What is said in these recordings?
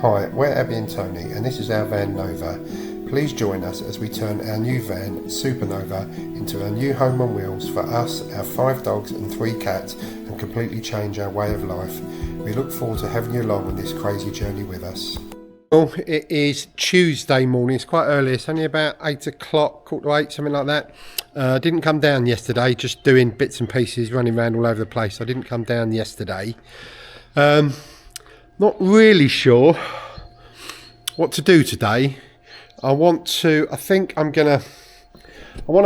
Hi, we're Abby and Tony, and this is our van Nova. Please join us as we turn our new van, Supernova, into a new home on wheels for us, our 5 dogs and 3 cats, and completely change our way of life. We look forward to having you along on this crazy journey with us. Well, it is Tuesday morning. It's quite early. It's only about 8 o'clock, 7:45, something like that. Didn't come down yesterday, just doing bits and pieces, running around all over the place. I didn't come down yesterday. Not really sure what to do today. I want to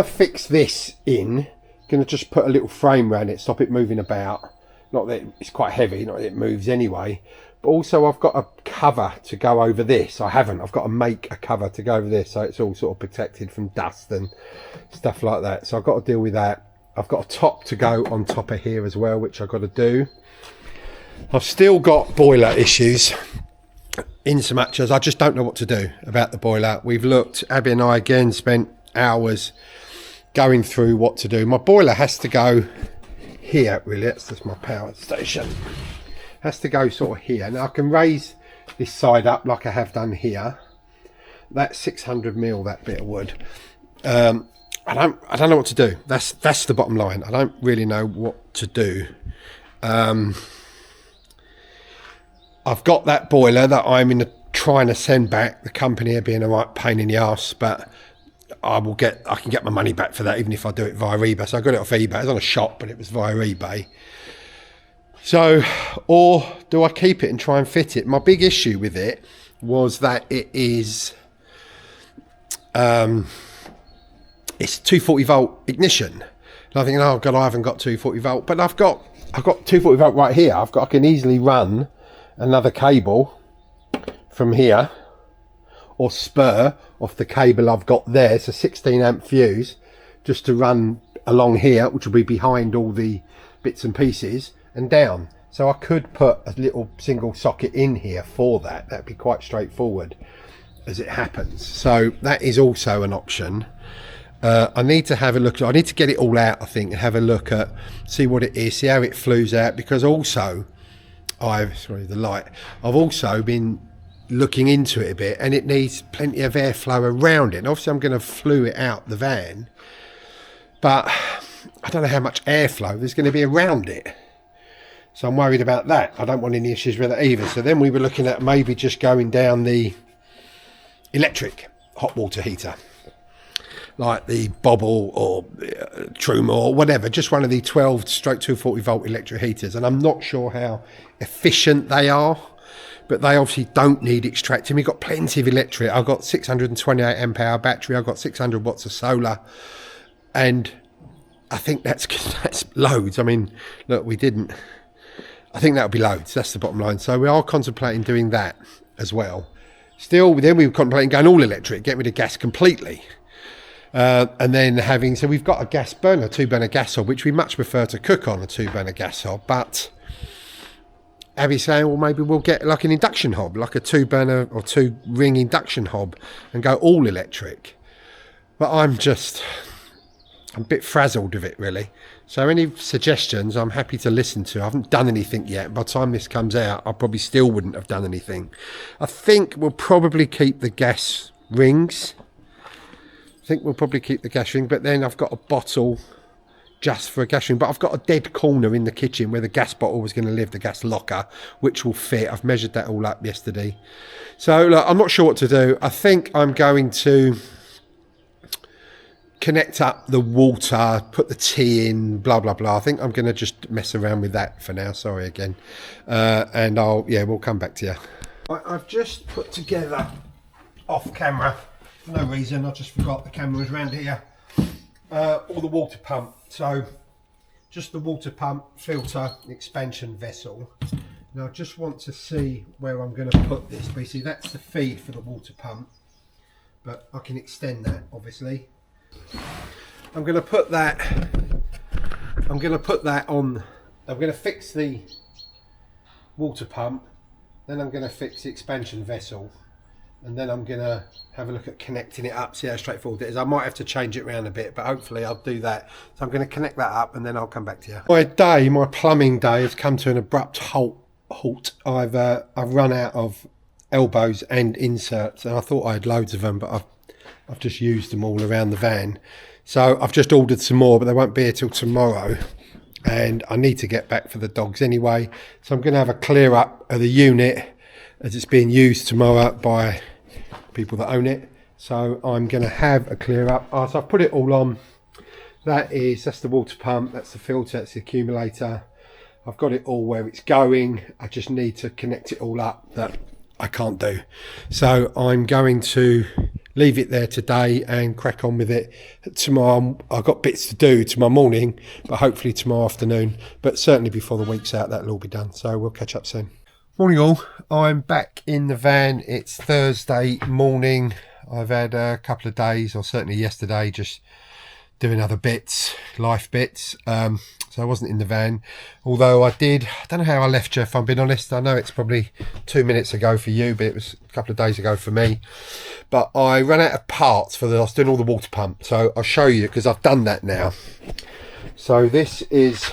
fix this in. Gonna just put a little frame around it, stop it moving about. Not that it's quite heavy, not that it moves anyway. But also I've got a cover to go over this. I've got to make a cover to go over this so it's all sort of protected from dust and stuff like that. So I've got to deal with that. I've got a top to go on top of here as well, which I've got to do. I've still got boiler issues, in so much as I just don't know what to do about the boiler. We've looked, Abby and I again spent hours going through what to do. My boiler has to go here, really. That's just my power station. Has to go sort of here. Now I can raise this side up like I have done here. That's 600 mil, that bit of wood. I don't know what to do. That's the bottom line. I don't really know what to do. I've got that boiler that I'm trying to send back. The company are being a right pain in the arse, but I can get my money back for that even if I do it via eBay. So I got it off eBay. It was on a shop, but it was via eBay. So, or do I keep it and try and fit it? My big issue with it was that it is it's 240 volt ignition. And I'm thinking, oh god, I haven't got 240 volt, but I've got 240 volt right here. I can easily run another cable from here or spur off the cable I've got there. It's a 16 amp fuse just to run along here, which will be behind all the bits and pieces and down. So I could put a little single socket in here for that. That'd be quite straightforward as it happens. So that is also an option. I need to have a look. I need to get it all out, I think, and have a look at, see what it is, see how it flues out, because also I've also been looking into it a bit, and it needs plenty of airflow around it. And obviously I'm going to flue it out the van, but I don't know how much airflow there's going to be around it. So I'm worried about that. I don't want any issues with it either. So then we were looking at maybe just going down the electric hot water heater, like the Bobble or Truma or whatever, just one of the 12/240 volt electric heaters. And I'm not sure how efficient they are, but they obviously don't need extracting. We've got plenty of electric. I've got 628 amp hour battery. I've got 600 watts of solar, and I think that's loads. I mean, look, I think that would be loads. That's the bottom line. So we are contemplating doing that as well. Still, then we were contemplating going all electric, get rid of gas completely. And then so we've got a gas burner, 2-burner gas hob, which we much prefer to cook on, a 2-burner gas hob. But Abby's saying, well, maybe we'll get like an induction hob, like a 2-burner or 2-ring induction hob, and go all electric. But I'm a bit frazzled with it, really. So any suggestions, I'm happy to listen to. I haven't done anything yet. By the time this comes out, I probably still wouldn't have done anything. I think we'll probably keep the gas rings. But then I've got a bottle just for a gas ring. But I've got a dead corner in the kitchen where the gas bottle was going to live, the gas locker, which will fit. I've measured that all up yesterday. So look, I'm not sure what to do. I think I'm going to connect up the water, put the tea in, blah, blah, blah. I think I'm going to just mess around with that for now. Sorry again. And we'll come back to you. I've just put together off camera, for no reason, I just forgot the camera was around here, all the water pump. So just the water pump, filter, expansion vessel. Now I just want to see where I'm going to put this. Basically that's the feed for the water pump, but I can extend that obviously. I'm going to put that on. I'm going to fix the water pump, then I'm going to fix the expansion vessel, and then I'm going to have a look at connecting it up, see how straightforward it is. I might have to change it around a bit, but hopefully I'll do that. So I'm going to connect that up and then I'll come back to you. My plumbing day has come to an abrupt halt. I've run out of elbows and inserts, and I thought I had loads of them, but I've just used them all around the van. So I've just ordered some more, but they won't be here till tomorrow, and I need to get back for the dogs anyway. So I'm going to have a clear up of the unit as it's being used tomorrow by people that own it. So I'm going to have a clear up. So I've put it all on. That's the water pump, that's the filter, that's the accumulator. I've got it all where it's going. I just need to connect it all up, that I can't do. So I'm going to leave it there today and crack on with it tomorrow. I've got bits to do tomorrow morning, but hopefully tomorrow afternoon, but certainly before the week's out, that'll all be done. So we'll catch up soon. Morning all, I'm back in the van. It's Thursday morning. I've had a couple of days, or certainly yesterday, just doing other bits, life bits. So I wasn't in the van, although I don't know how I left you, if I'm being honest. I know it's probably 2 minutes ago for you, but it was a couple of days ago for me. But I ran out of parts I was doing all the water pump. So I'll show you, because I've done that now. So this is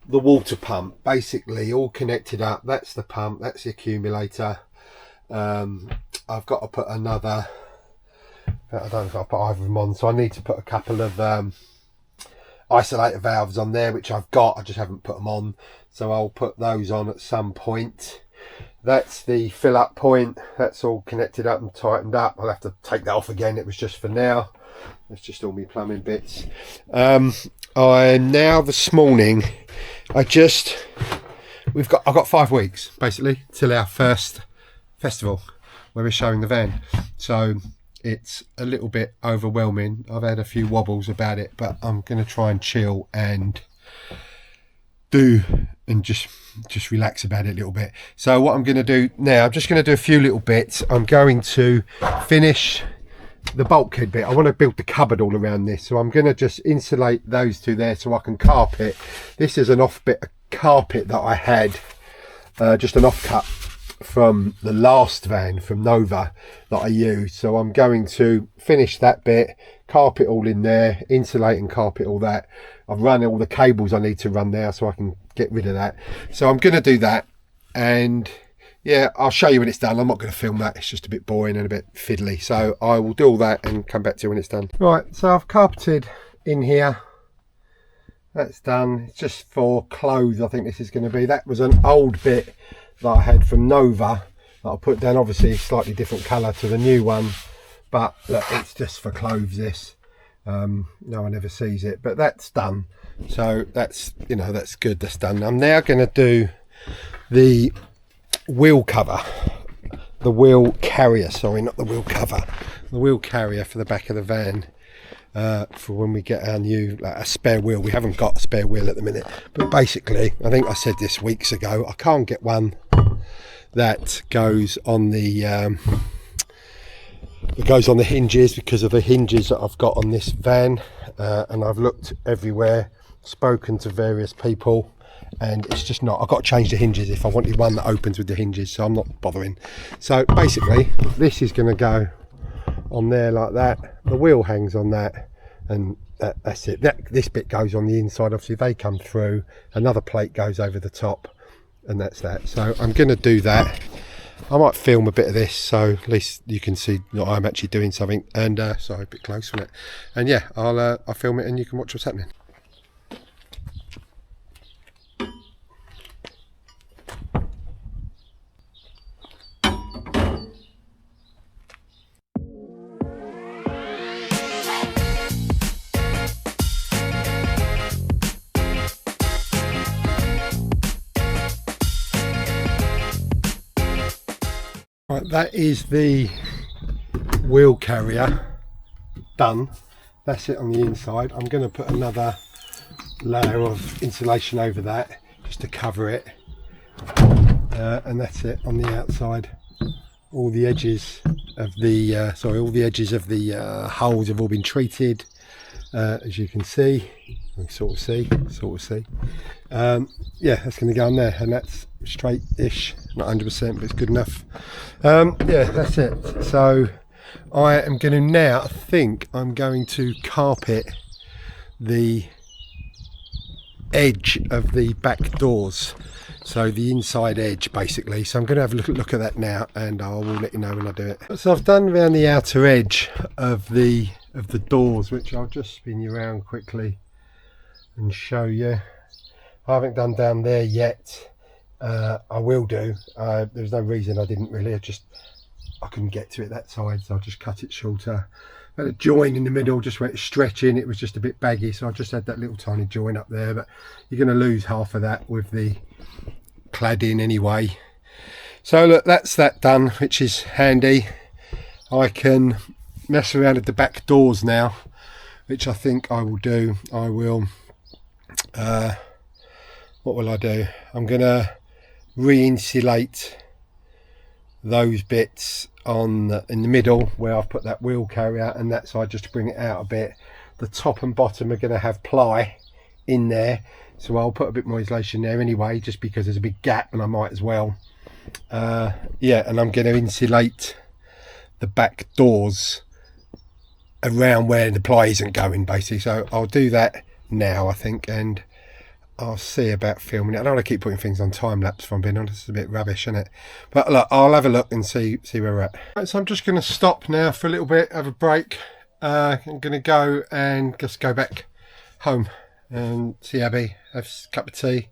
the water pump, basically all connected up. That's the pump, that's the accumulator. I've got to put another, I don't know if I'll put either of them on, so I need to put a couple of isolator valves on there, which I've got, I just haven't put them on, so I'll put those on at some point. That's the fill up point, that's all connected up and tightened up. I'll have to take that off again, it was just for now. That's just all my plumbing bits. Now this morning, I've got 5 weeks basically till our first festival where we're showing the van. So it's a little bit overwhelming. I've had a few wobbles about it, but I'm going to try and chill and just relax about it a little bit. So what I'm going to do now, I'm just going to do a few little bits. I'm going to finish the bulkhead bit. I want to build the cupboard all around this, so I'm going to just insulate those two there so I can carpet. This is an off bit of carpet that I had, just an offcut from the last van from Nova that I used. So I'm going to finish that bit, carpet all in there, insulate and carpet all that. I've run all the cables I need to run now, so I can get rid of that. So I'm going to do that, and yeah, I'll show you when it's done. I'm not going to film that, it's just a bit boring and a bit fiddly, so I will do all that and come back to you when it's done. Right, so I've carpeted in here. That's done. It's just for clothes, I think this is going to be. That was an old bit that I had from Nova that I'll put down, obviously a slightly different colour to the new one, but look, it's just for clothes this. No one ever sees it, but that's done. So that's, you know, that's good, that's done. I'm now going to do the wheel cover, the wheel carrier, sorry, not the wheel cover, the wheel carrier for the back of the van, for when we get our new, like, a spare wheel. We haven't got a spare wheel at the minute, but basically, I think I said this weeks ago, I can't get one that goes on the hinges because of the hinges that I've got on this van, and I've looked everywhere, spoken to various people, and it's just not. I've got to change the hinges if I wanted one that opens with the hinges, so I'm not bothering. So basically this is going to go on there like that, the wheel hangs on that, and that's it. This bit goes on the inside, obviously they come through, another plate goes over the top, and that's that. So I'm going to do that. I might film a bit of this, so at least you can see that I'm actually doing something. And sorry, a bit close on it. And yeah, I'll film it and you can watch what's happening. Right, that is the wheel carrier done. That's it on the inside. I'm going to put another layer of insulation over that just to cover it, and that's it on the outside. All the edges of the holes have all been treated, as you can see. You can sort of see. Yeah, that's going to go on there, and that's straight-ish, not 100%, but it's good enough. Yeah, that's it. So I am going to now, I think I'm going to carpet the edge of the back doors. So the inside edge basically. So I'm going to have a look at that now, and I will let you know when I do it. So I've done around the outer edge of the doors, which I'll just spin you around quickly and show you. I haven't done down there yet. I will do. There's no reason I didn't really. I couldn't get to it that side, so I just cut it shorter. Had a join in the middle, just went stretching. It was just a bit baggy, so I just had that little tiny join up there. But you're going to lose half of that with the cladding anyway. So look, that's that done, which is handy. I can mess around with the back doors now, which I think I will do. I will. What will I do? I'm going to re-insulate those bits in the middle where I've put that wheel carrier and that side, just to bring it out a bit. The top and bottom are going to have ply in there, so I'll put a bit more insulation there anyway, just because there's a big gap and I might as well. Yeah, and I'm going to insulate the back doors around where the ply isn't going basically. So I'll do that now, I think, and I'll see about filming it. I don't want to keep putting things on time lapse, if I'm being honest. It's a bit rubbish, isn't it? But look, I'll have a look and see where we're at. Right, so I'm just going to stop now for a little bit, have a break. I'm going to go and just go back home and see Abby, have a cup of tea,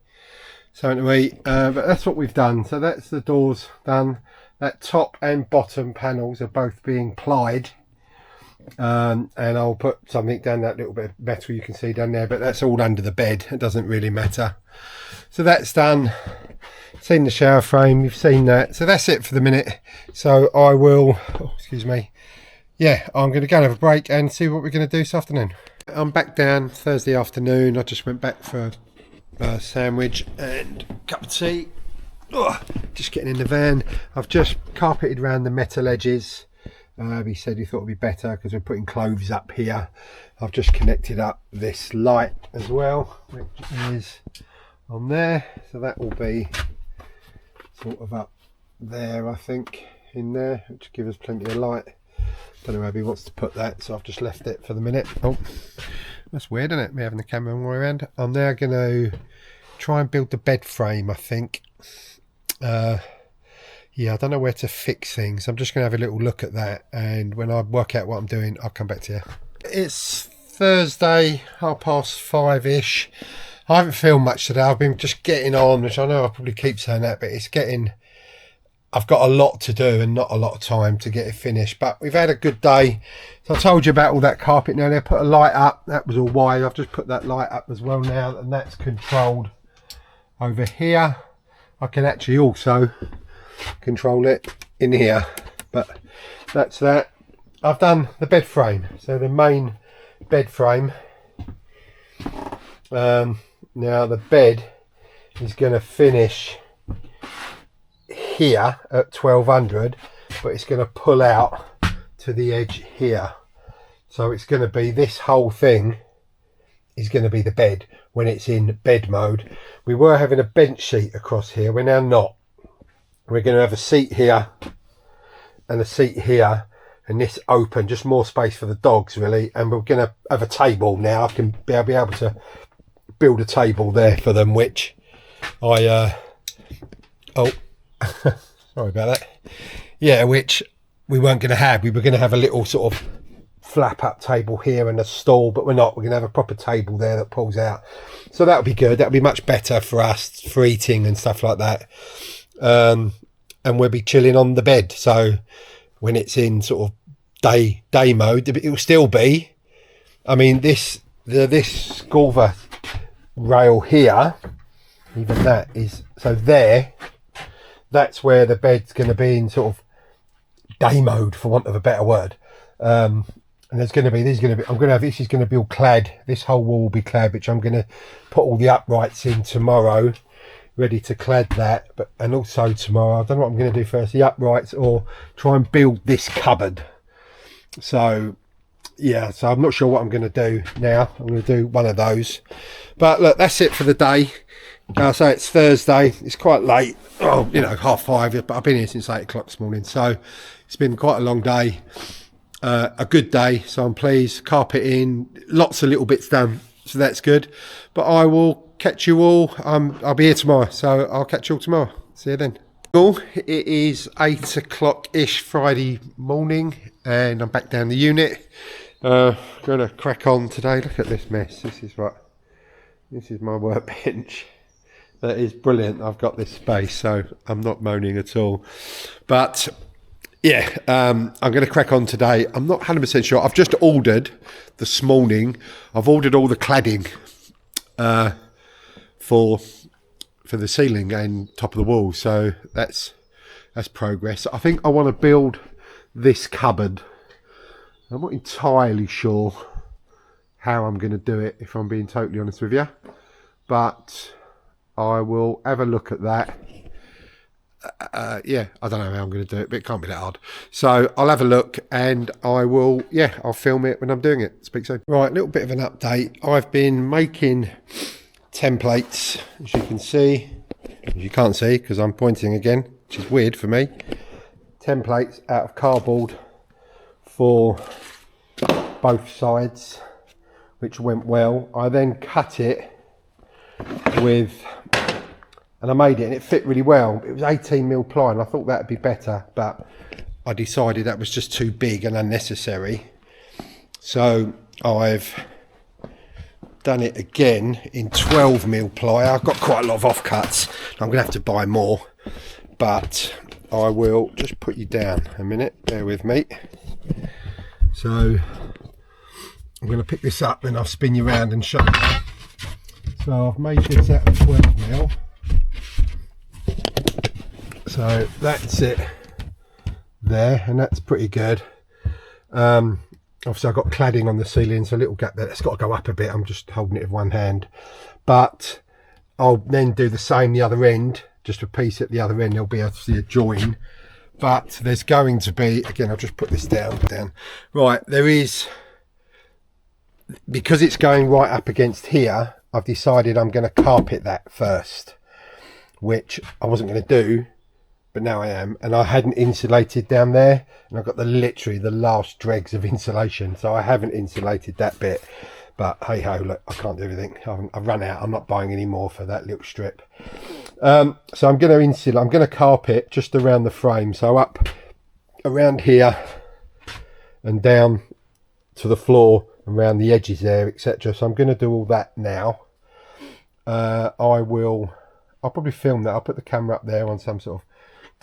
something to eat. But that's what we've done. So that's the doors done. That top and bottom panels are both being plied. And I'll put something down, that little bit of metal you can see down there, but that's all under the bed. It doesn't really matter. So that's done. Seen the shower frame, you've seen that. So that's it for the minute. So I will, excuse me, yeah, I'm going to go and have a break and see what we're going to do this afternoon. I'm back down Thursday afternoon. I just went back for a sandwich and a cup of tea. Just getting in the van. I've just carpeted around the metal edges. He said he thought it would be better because we're putting clothes up here. I've just connected up this light as well, which is on there. So that will be sort of up there, I think, in there, which gives us plenty of light. Don't know where he wants to put that, so I've just left it for the minute. Oh, that's weird, isn't it? Me having the camera all the way around. I'm now going to try and build the bed frame, I think. Yeah, I don't know where to fix things. I'm just going to have a little look at that, and when I work out what I'm doing, I'll come back to you. It's Thursday, 5:30ish. I haven't filmed much today. I've been just getting on, which I know I probably keep saying that, but it's getting... I've got a lot to do and not a lot of time to get it finished, but we've had a good day. So I told you about all that carpet now. They put a light up. That was all wide. I've just put that light up as well now, and that's controlled over here. I can actually also control it in here, but that's that. I've done the bed frame, so the main bed frame. Now the bed is going to finish here at 1200, but it's going to pull out to the edge here, so it's going to be, this whole thing is going to be the bed when it's in bed mode. We were having a bench sheet across here, we're now not. We're going to have a seat here and a seat here, and this open, just more space for the dogs really. And we're going to have a table now. I can be able to build a table there for them, which I oh sorry about that. Yeah, which we weren't going to have. We were going to have a little sort of flap up table here and a stool, but we're not. We're going to have a proper table there that pulls out, so that'll be good. That'll be much better for us for eating and stuff like that. And we'll be chilling on the bed, so when it's in sort of day mode, it will still be, I mean, this Sculver rail here, even that is, so there, that's where the bed's going to be in sort of day mode, for want of a better word. And this is going to be, this is going to be all clad, this whole wall will be clad, which I'm going to put all the uprights in tomorrow, ready to clad that. But and also tomorrow, I don't know what I'm going to do first, the uprights or try and build this cupboard. So yeah, so I'm not sure what I'm going to do now. I'm going to do one of those. But look, that's it for the day. So it's Thursday, it's quite late, oh, you know, 5:30, but I've been here since 8 o'clock this morning, so it's been quite a long day. A good day, so I'm pleased. Carpet in, lots of little bits done, so that's good. But I will catch you all. I'll be here tomorrow, so I'll catch you all tomorrow. See you then. Cool. It is 8 o'clock-ish Friday morning, and I'm back down the unit. Gonna crack on today. Look at this mess. This is my workbench. That is brilliant. I've got this space, so I'm not moaning at all. But yeah, I'm going to crack on today. I'm not 100% sure. I've just ordered this morning. I've ordered all the cladding for the ceiling and top of the wall. So that's progress. I think I want to build this cupboard. I'm not entirely sure how I'm going to do it, if I'm being totally honest with you. But I will have a look at that. Yeah, I don't know how I'm going to do it, but it can't be that hard. So I'll have a look, and I'll film it when I'm doing it. Speak soon. Right, a little bit of an update. I've been making templates, as you can see. As you can't see, because I'm pointing again, which is weird for me. Templates out of cardboard for both sides, which went well. I then cut it and I made it, and it fit really well. It was 18mm ply, and I thought that'd be better, but I decided that was just too big and unnecessary. So I've done it again in 12mm ply. I've got quite a lot of offcuts. I'm gonna have to buy more, but I will just put you down a minute. Bear with me. So I'm gonna pick this up, and I'll spin you around and show you. So I've made this out of 12mm. So that's it there, and that's pretty good. Obviously I've got cladding on the ceiling, so a little gap there. It's got to go up a bit. I'm just holding it with one hand. But I'll then do the same the other end, just a piece at the other end. There'll be obviously a join. But there's going to be, again, I'll just put this down. Right, there is, because it's going right up against here, I've decided I'm going to carpet that first, which I wasn't going to do, but now I am. And I hadn't insulated down there, and I've got literally the last dregs of insulation, so I haven't insulated that bit. But hey ho, look, I can't do everything. I've run out. I'm not buying any more for that little strip. So I'm going to insulate. I'm going to carpet just around the frame, so up around here and down to the floor, around the edges there, etc. So I'm going to do all that now. I'll probably film that. I'll put the camera up there on some sort of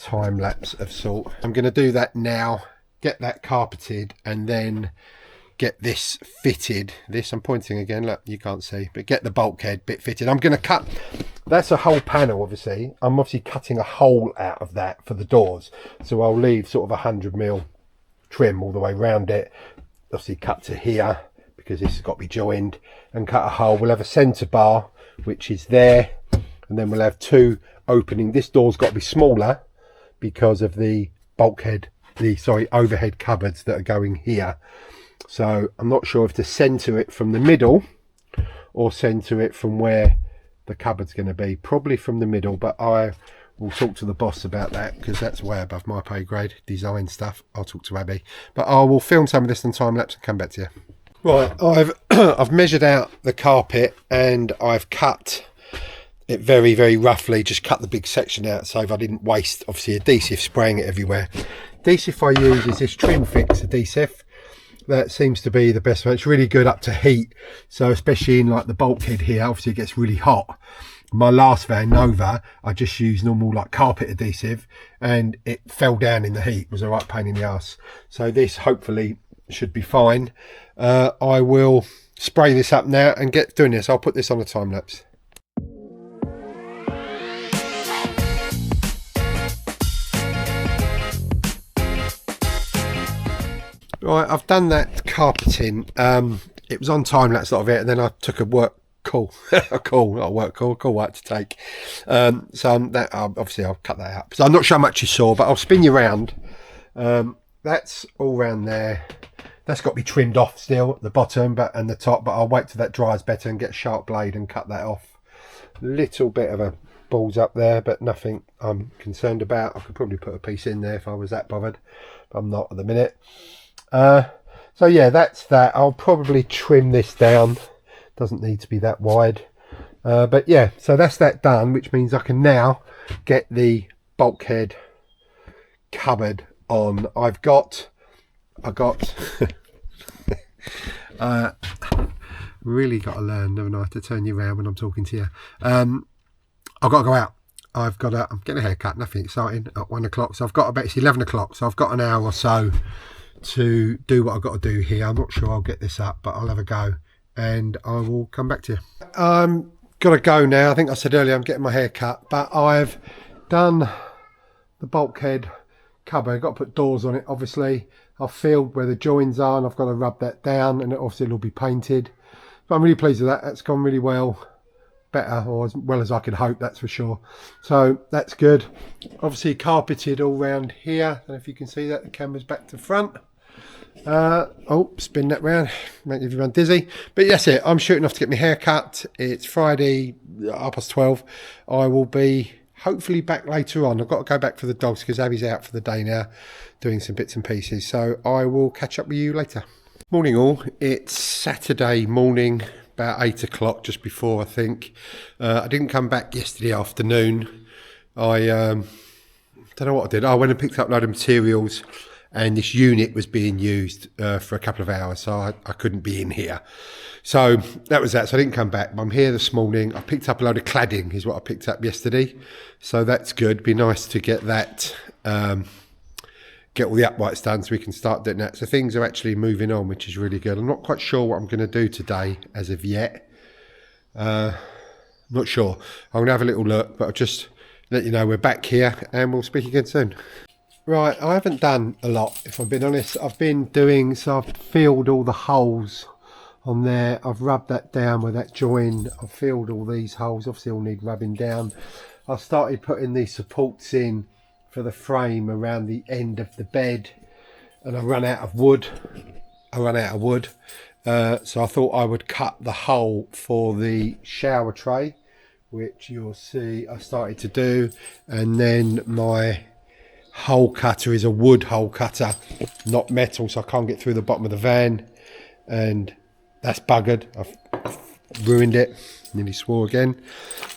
time lapse of sort. I'm going to do that now, get that carpeted, and then get this fitted. I'm pointing again, look, you can't see, but get the bulkhead bit fitted. I'm going to cut, that's a whole panel obviously. I'm obviously cutting a hole out of that for the doors, so I'll leave sort of 100mm trim all the way around it. Obviously cut to here, because this has got to be joined, and cut a hole. We'll have a centre bar, which is there, and then we'll have two opening. This door's got to be smaller because of the bulkhead, overhead cupboards that are going here. So I'm not sure if to centre it from the middle or centre it from where the cupboard's going to be. Probably from the middle, but I will talk to the boss about that, because that's way above my pay grade, design stuff. I'll talk to Abby, but I will film some of this on time lapse and come back to you. Right, I've measured out the carpet, and I've cut it very, very roughly, just cut the big section out so I didn't waste obviously adhesive spraying it everywhere. Adhesive I use is this Trim Fix adhesive. That seems to be the best one. It's really good up to heat, so especially in like the bulkhead here, obviously it gets really hot. My last van Nova, I just used normal like carpet adhesive, and it fell down in the heat. It was a right pain in the ass. So this hopefully should be fine. I will spray this up now and get doing this. I'll put this on a time lapse. Right, I've done that carpeting. It was on time lapse, a lot of it, and then I took a work call. a call out to take. So obviously I'll cut that up. So I'm not sure how much you saw, but I'll spin you around. That's all round there. That's got to be trimmed off still at the bottom and the top, but I'll wait till that dries better and get a sharp blade and cut that off. Little bit of a balls up there, but nothing I'm concerned about. I could probably put a piece in there if I was that bothered, but I'm not at the minute. So yeah, that's that. I'll probably trim this down. Doesn't need to be that wide. But yeah, so that's that done, which means I can now get the bulkhead cupboard on. I got really got to learn, haven't I, to turn you around when I'm talking to you. I've got to go out. I'm getting a haircut, nothing exciting, at 1 o'clock. So I've got about, it's 11 o'clock. So I've got an hour or so to do what I've got to do here. I'm not sure I'll get this up, but I'll have a go and I will come back to you. I'm got to go now. I think I said earlier I'm getting my hair cut, but I've done the bulkhead cupboard. I've got to put doors on it, obviously. I've filled where the joins are and I've got to rub that down, and obviously it'll be painted. But I'm really pleased with that. That's gone really well. Better, or as well as I could hope, that's for sure. So that's good. Obviously carpeted all round here. I don't know if you can see that. The camera's back to front. Oh, spin that round, make everyone dizzy. But that's it. I'm shooting off to get my hair cut. It's Friday, 12:30. I will be hopefully back later on. I've got to go back for the dogs because Abby's out for the day now, doing some bits and pieces. So I will catch up with you later. Morning all. It's Saturday morning, about 8 o'clock, just before, I think. I didn't come back yesterday afternoon. I don't know what I did. I went and picked up a load of materials, and this unit was being used for a couple of hours, so I couldn't be in here. So that was that. So I didn't come back, but I'm here this morning. I picked up a load of cladding, is what I picked up yesterday. So that's good. Be nice to get that, get all the uprights done so we can start doing that. So things are actually moving on, which is really good. I'm not quite sure what I'm going to do today as of yet. Not sure. I'm going to have a little look, but I'll just let you know we're back here and we'll speak again soon. Right, I haven't done a lot, if I'm being honest. I've filled all the holes on there. I've rubbed that down with that join. I've filled all these holes, obviously all need rubbing down. I started putting these supports in for the frame around the end of the bed, and I ran out of wood. So I thought I would cut the hole for the shower tray, which you'll see I started to do. And then my hole cutter is a wood hole cutter, not metal, so I can't get through the bottom of the van, and that's buggered. I've ruined it, nearly swore again.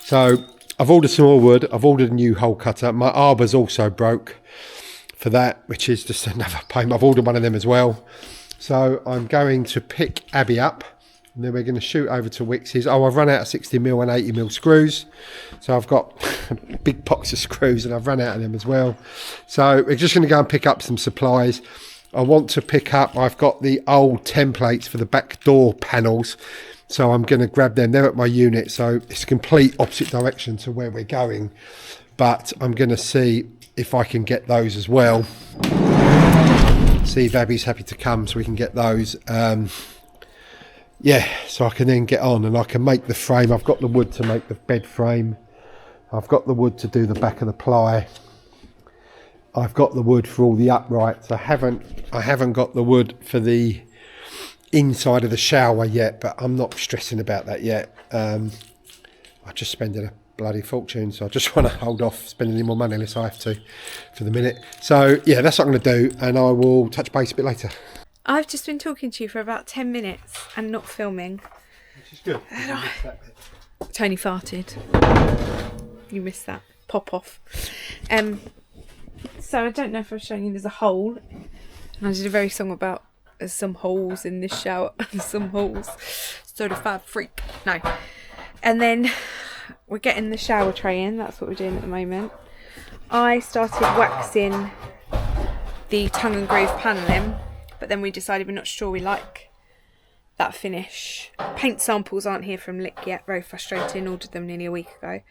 So I've ordered some more wood. I've ordered a new hole cutter. My arbor's also broke for that, which is just another pain. I've ordered one of them as well. So I'm going to pick Abby up, and then we're going to shoot over to Wicks's. Oh, I've run out of 60mm and 80mm screws. So I've got a big box of screws and I've run out of them as well. So we're just going to go and pick up some supplies. I want to pick up, I've got the old templates for the back door panels. So I'm going to grab them. They're at my unit, so it's a complete opposite direction to where we're going. But I'm going to see if I can get those as well. See if Abby's happy to come so we can get those. Yeah, so I can then get on and I can make the frame. I've got the wood to make the bed frame. I've got the wood to do the back of the ply. I've got the wood for all the uprights. I haven't got the wood for the inside of the shower yet, but I'm not stressing about that yet. I just spending a bloody fortune, so I just want to hold off spending any more money unless I have to for the minute. So yeah, that's what I'm going to do, and I will touch base a bit later. I've just been talking to you for about 10 minutes and not filming. Which is good. Tony farted. You missed that. Pop off. So I don't know if I've shown you, there's a hole. I did a very song about there's some holes in this shower. Some holes. Certified freak. No. And then we're getting the shower tray in. That's what we're doing at the moment. I started waxing the tongue and groove panelling, but then we decided we're not sure we like that finish. Paint samples aren't here from Lick yet. Very frustrating. Ordered them nearly a week ago.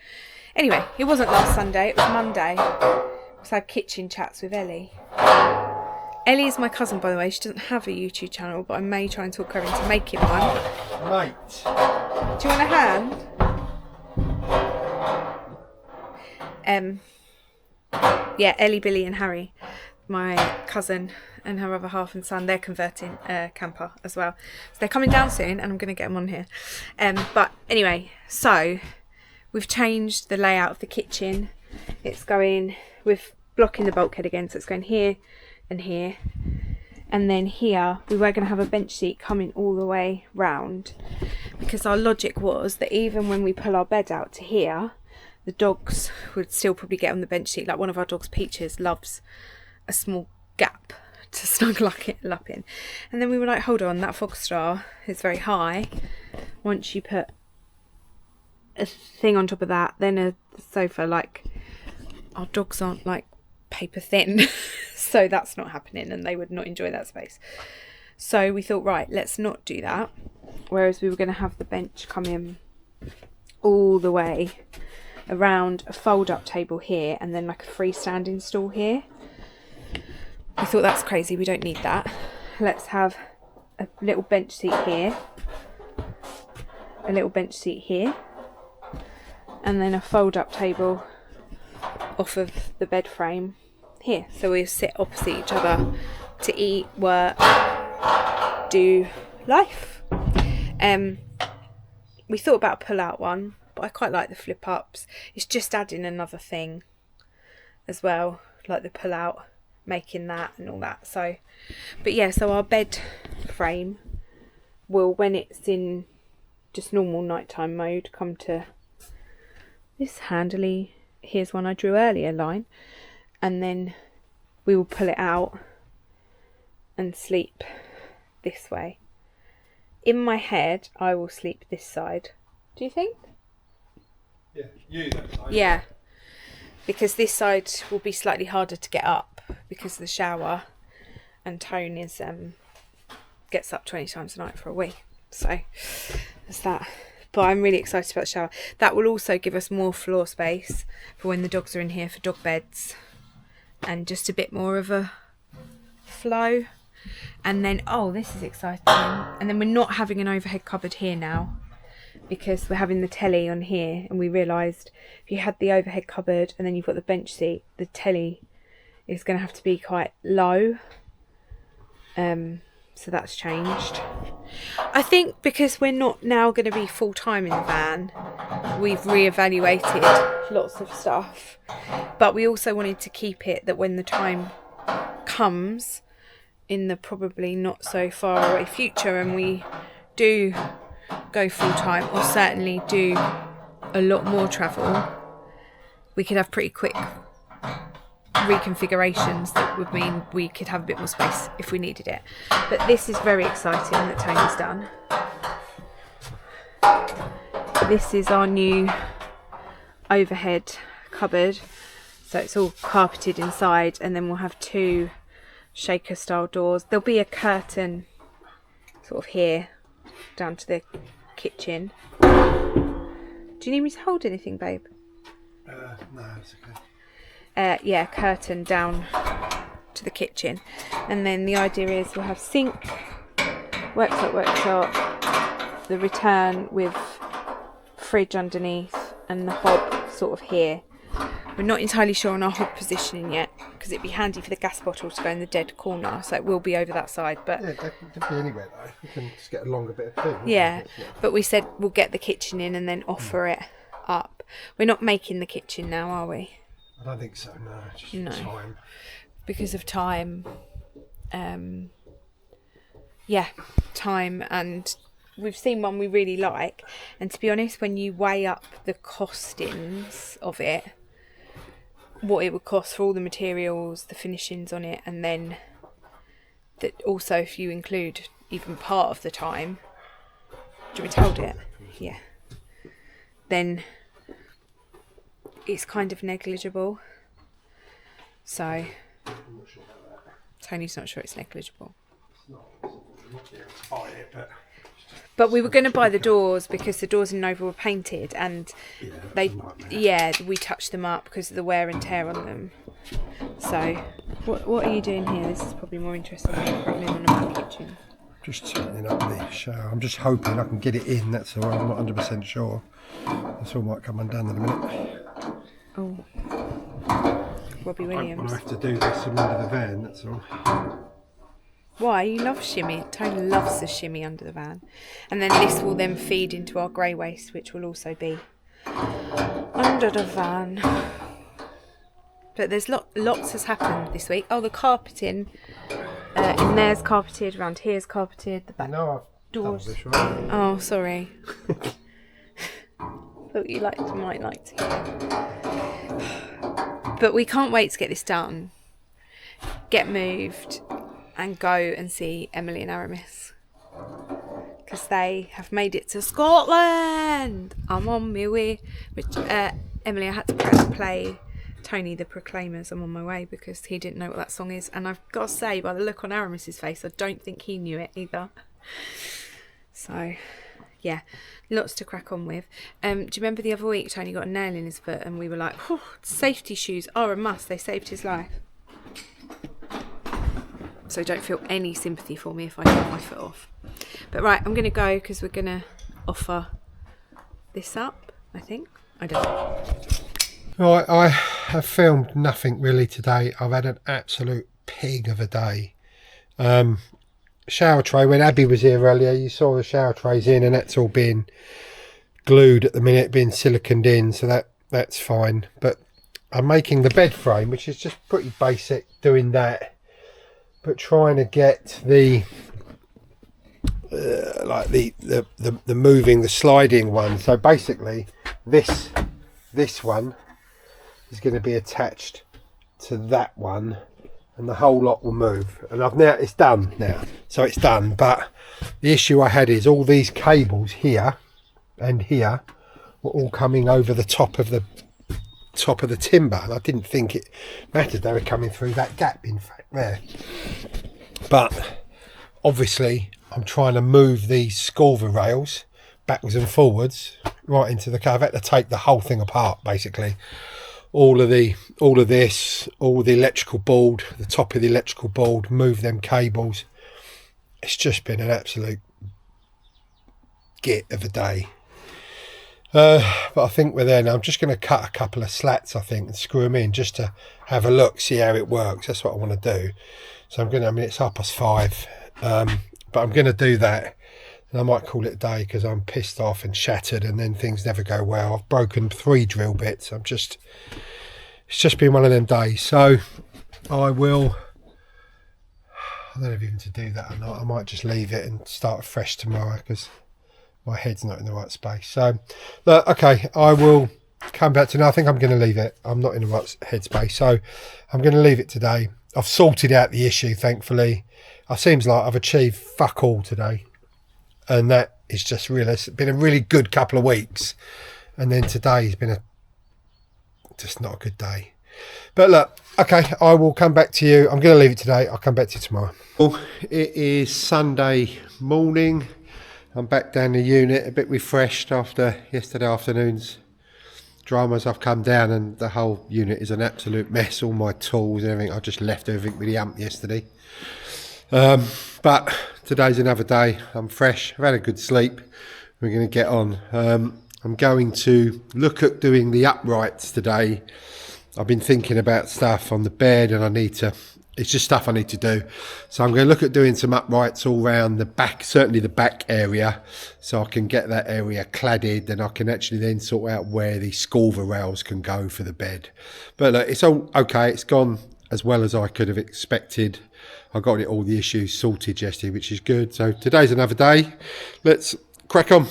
Anyway, it wasn't last Sunday. It was Monday. So I had kitchen chats with Ellie. Ellie is my cousin, by the way. She doesn't have a YouTube channel, but I may try and talk her into making one. Mate. Do you want a hand? Yeah, Ellie, Billy and Harry, my cousin and her other half and son, they're converting camper as well. So they're coming down soon and I'm going to get them on here. But anyway, so we've changed the layout of the kitchen. It's going with blocking the bulkhead again, so it's going here and here. And then here we were going to have a bench seat coming all the way round, because our logic was that even when we pull our bed out to here, the dogs would still probably get on the bench seat. Like one of our dogs, Peaches, loves a small gap to snuggle up in. And then we were like, hold on, that Fogstar is very high. Once you put a thing on top of that, then a sofa, like, our dogs aren't like paper thin. So that's not happening, and they would not enjoy that space. So we thought, right, let's not do that. Whereas we were going to have the bench come in all the way around, a fold-up table here, and then like a freestanding stool here. We thought, that's crazy, we don't need that. Let's have a little bench seat here, a little bench seat here, and then a fold-up table off of the bed frame here. So we sit opposite each other to eat, work, do life. We thought about a pull-out one, but I quite like the flip-ups. It's just adding another thing as well, like the pull-out, making that and all that. So, but yeah, so our bed frame will, when it's in just normal nighttime mode, come to this handily, here's one I drew earlier line, and then we will pull it out and sleep this way. In my head, I will sleep this side. Do you think? Yeah, you that side. Yeah, because this side will be slightly harder to get up because of the shower, and Tone is gets up 20 times a night for a wee. So there's that. But I'm really excited about the shower. That will also give us more floor space for when the dogs are in here for dog beds, and just a bit more of a flow. And then, oh, this is exciting. And then we're not having an overhead cupboard here now, because we're having the telly on here, and we realised if you had the overhead cupboard and then you've got the bench seat, the telly is going to have to be quite low. So that's changed. I think because we're not now going to be full-time in the van, we've reevaluated lots of stuff. But we also wanted to keep it that when the time comes, in the probably not so far away future, and we do go full-time, or certainly do a lot more travel, we could have pretty quick reconfigurations that would mean we could have a bit more space if we needed it. But this is very exciting that Tony's done. This is our new overhead cupboard, so it's all carpeted inside, and then we'll have two shaker style doors. There'll be a curtain sort of here down to the kitchen. Do you need me to hold anything, babe? No, it's okay. Yeah, curtain down to the kitchen, and then the idea is we'll have sink, worktop, the return with fridge underneath, and the hob sort of here. We're not entirely sure on our hob positioning yet, because it'd be handy for the gas bottle to go in the dead corner, so it will be over that side. But yeah, it could be anywhere though. We can just get a longer bit of thing. yeah, but we said we'll get the kitchen in and then offer it up. We're not making the kitchen now, are we? I don't think so. No, just No. time. Because of time. Yeah, time, and we've seen one we really like. And to be honest, when you weigh up the costings of it, what it would cost for all the materials, the finishings on it, and then that also if you include even part of the time, do you want me to hold it? Yeah. Then it's kind of negligible. So Tony's not sure it's negligible. But we were going to buy the doors because the doors in Nova were painted, and we touched them up because of the wear and tear on them. So what are you doing here? This is probably more interesting than rattling on about the kitchen. Just setting up the shower. I'm just hoping I can get it in, that's all. I'm not 100% sure. This all might come undone in a minute. Oh. Robbie Williams. I have to do this in under the van, that's all. Why? You love shimmy. Tony loves the shimmy under the van. And then this will then feed into our grey waste, which will also be under the van. But there's lots has happened this week. Oh, the carpeting in there's carpeted, around here's carpeted, the back No, doors. this right. Oh, sorry. Thought you might like to hear. But we can't wait to get this done, get moved, and go and see Emily and Aramis. Because they have made it to Scotland. I'm on my way. Which, Emily, I had to play Tony the Proclaimers, I'm on my way, because he didn't know what that song is. And I've got to say, by the look on Aramis's face, I don't think he knew it either. So, yeah, lots to crack on with. Do you remember the other week Tony got a nail in his foot and we were like, safety shoes are a must, they saved his life. So don't feel any sympathy for me if I cut my foot off. But right, I'm going to go because we're going to offer this up, I think. I don't know. Right, I have filmed nothing really today. I've had an absolute pig of a day. Shower tray, when Abby was here earlier, you saw the shower trays in and that's all being glued at the minute, being siliconed in, so that's fine. But I'm making the bed frame, which is just pretty basic, doing that. But trying to get the like the moving, the sliding one. So basically this one is going to be attached to that one, and the whole lot will move. And it's done now, so it's done. But the issue I had is all these cables here and here were all coming over the top of the timber, and I didn't think it mattered. They were coming through that gap, in fact, there. But obviously I'm trying to move these sculver rails backwards and forwards right into the car. I've had to take the whole thing apart, basically. All of this, all the electrical board, the top of the electrical board, move them cables. It's just been an absolute git of a day. But I think we're there now. I'm just going to cut a couple of slats, I think, and screw them in just to have a look, see how it works. That's what I want to do. So it's 5:30, but I'm going to do that. And I might call it a day because I'm pissed off and shattered, and then things never go well. I've broken 3 drill bits. It's just been one of them days. So I don't know if even to do that or not. I might just leave it and start fresh tomorrow because my head's not in the right space. So, look, okay, I will come back to now. I think I'm going to leave it. I'm not in the right headspace, so I'm going to leave it today. I've sorted out the issue, thankfully. It seems like I've achieved fuck all today, and that is just real. It's been a really good couple of weeks, and then today's been just not a good day. But look, okay, I will come back to you. I'm going to leave it today. I'll come back to you tomorrow. Well, it is Sunday morning. I'm back down the unit, a bit refreshed after yesterday afternoon's dramas. I've come down and the whole unit is an absolute mess. All my tools and everything. I just left everything with the amp yesterday. But today's another day. I'm fresh. I've had a good sleep. We're going to get on. I'm going to look at doing the uprights today. I've been thinking about stuff on the bed, and it's just stuff I need to do. So I'm going to look at doing some uprights all around the back, certainly the back area, so I can get that area cladded, and I can actually then sort out where the sculver rails can go for the bed. But look, it's all okay. It's gone as well as I could have expected. I got all the issues sorted yesterday, which is good. So today's another day. Let's crack on.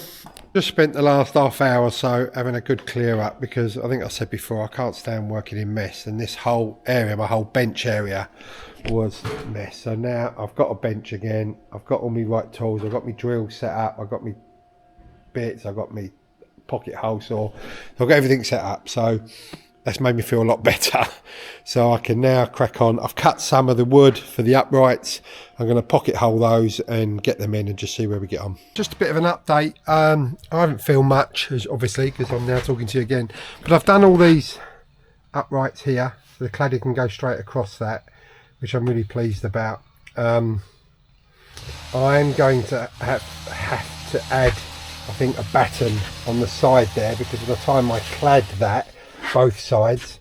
Just spent the last half hour or so having a good clear up, because I think I said before, I can't stand working in mess, and this whole area, my whole bench area, was a mess. So now I've got a bench again. I've got all my right tools. I've got my drill set up. I've got my bits. I've got my pocket hole saw. I've got everything set up. So that's made me feel a lot better. So I can now crack on. I've cut some of the wood for the uprights. I'm going to pocket hole those and get them in and just see where we get on. Just a bit of an update. I haven't filmed much, obviously, because I'm now talking to you again. But I've done all these uprights here, so the cladding can go straight across that, which I'm really pleased about. I'm going to have to add, I think, a batten on the side there, because by the time I clad that, both sides,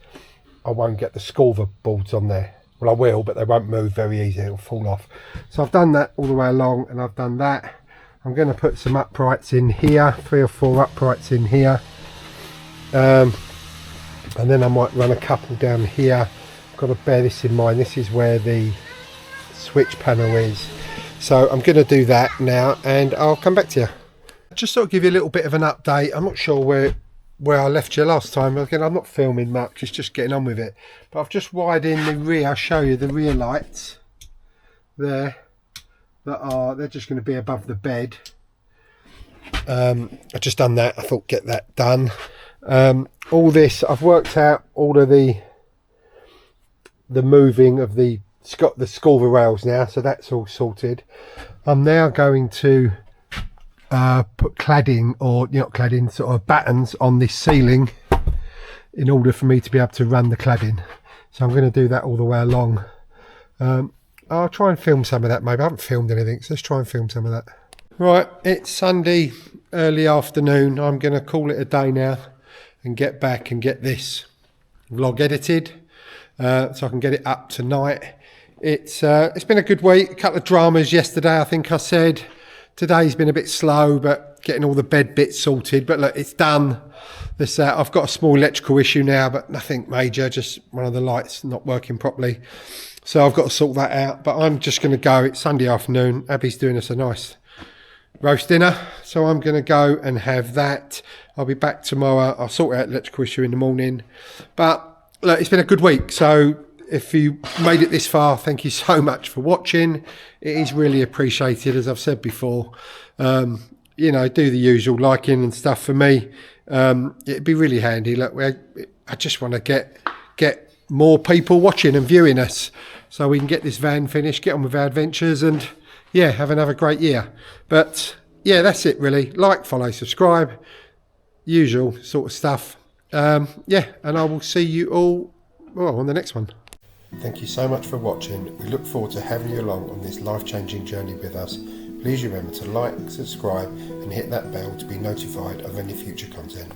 I won't get the sculver boards on there. Well, I will, but they won't move very easily. It'll fall off. So I've done that all the way along, and I've done that. I'm going to put some uprights in here, 3 or 4 uprights in here, and then I might run a couple down here. I've got to bear this in mind. This is where the switch panel is. So I'm going to do that now and I'll come back to you. Just sort of give you a little bit of an update. I'm not sure where I left you last time. Again, I'm not filming much, it's just getting on with it. But I've just wired in the rear. I'll show you the rear lights there. They're just going to be above the bed. I've just done that. I thought get that done. All this, I've worked out all of the moving of the school rails now, so that's all sorted. I'm now going to put cladding, or not cladding, sort of battens on this ceiling in order for me to be able to run the cladding. So I'm going to do that all the way along. I'll try and film some of that maybe. I haven't filmed anything, so let's try and film some of that. Right, it's Sunday early afternoon. I'm going to call it a day now and get back and get this vlog edited so I can get it up tonight. It's been a good week. A couple of dramas yesterday, I think I said. Today's been a bit slow, but getting all the bed bits sorted. But look, it's done. This I've got a small electrical issue now, but nothing major, just one of the lights not working properly. So I've got to sort that out. But I'm just going to go. It's Sunday afternoon. Abby's doing us a nice roast dinner, so I'm going to go and have that. I'll be back tomorrow. I'll sort out the electrical issue in the morning. But look, it's been a good week. So if you made it this far, thank you so much for watching. It is really appreciated, as I've said before. You know, do the usual liking and stuff for me. It'd be really handy. Look, I just want to get more people watching and viewing us, so we can get this van finished, get on with our adventures, and yeah, have another great year. But yeah, that's it really. Like, follow, subscribe, usual sort of stuff. Yeah, and I will see you all on the next one. Thank you so much for watching. We look forward to having you along on this life-changing journey with us. Please remember to like, subscribe and hit that bell to be notified of any future content.